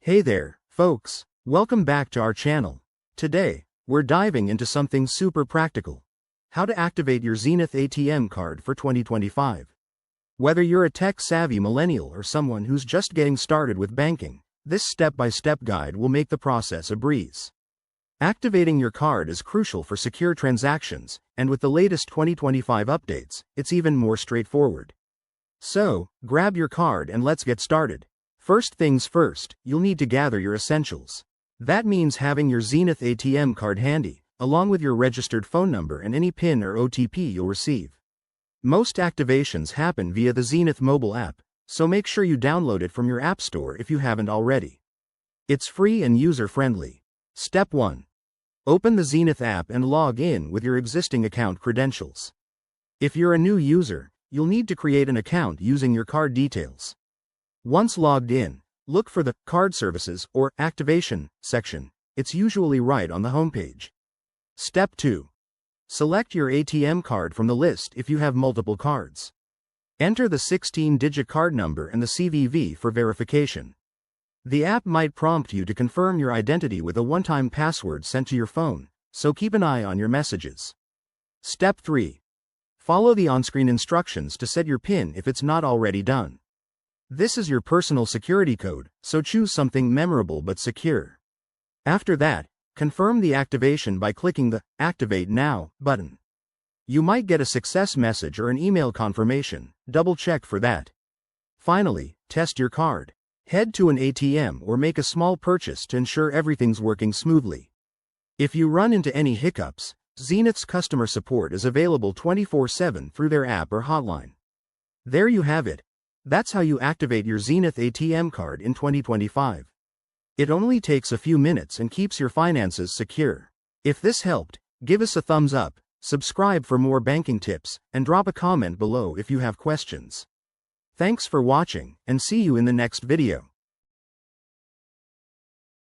Hey there, folks. Welcome back to our channel. Today, we're diving into something super practical. How to activate your Zenith ATM card for 2025. Whether you're a tech-savvy millennial or someone who's just getting started with banking, this step-by-step guide will make the process a breeze. Activating your card is crucial for secure transactions, and with the latest 2025 updates, it's even more straightforward. So, grab your card and let's get started. First things first, you'll need to gather your essentials. That means having your Zenith ATM card handy, along with your registered phone number and any PIN or OTP you'll receive. Most activations happen via the Zenith mobile app, so make sure you download it from your app store if you haven't already. It's free and user-friendly. Step 1. Open the Zenith app and log in with your existing account credentials. If you're a new user, you'll need to create an account using your card details. Once logged in, look for the Card Services or Activation section. It's usually right on the homepage. Step 2. Select your ATM card from the list if you have multiple cards. Enter the 16-digit card number and the CVV for verification. The app might prompt you to confirm your identity with a one-time password sent to your phone, so keep an eye on your messages. Step 3. Follow the on-screen instructions to set your PIN if it's not already done. This is your personal security code, so choose something memorable but secure. After that, confirm the activation by clicking the Activate Now button. You might get a success message or an email confirmation. Double-check for that. Finally, test your card. Head to an ATM or make a small purchase to ensure everything's working smoothly. If you run into any hiccups, Zenith's customer support is available 24/7 through their app or hotline. There you have it. That's how you activate your Zenith ATM card in 2025. It only takes a few minutes and keeps your finances secure. If this helped, give us a thumbs up, subscribe for more banking tips, and drop a comment below if you have questions. Thanks for watching, and see you in the next video.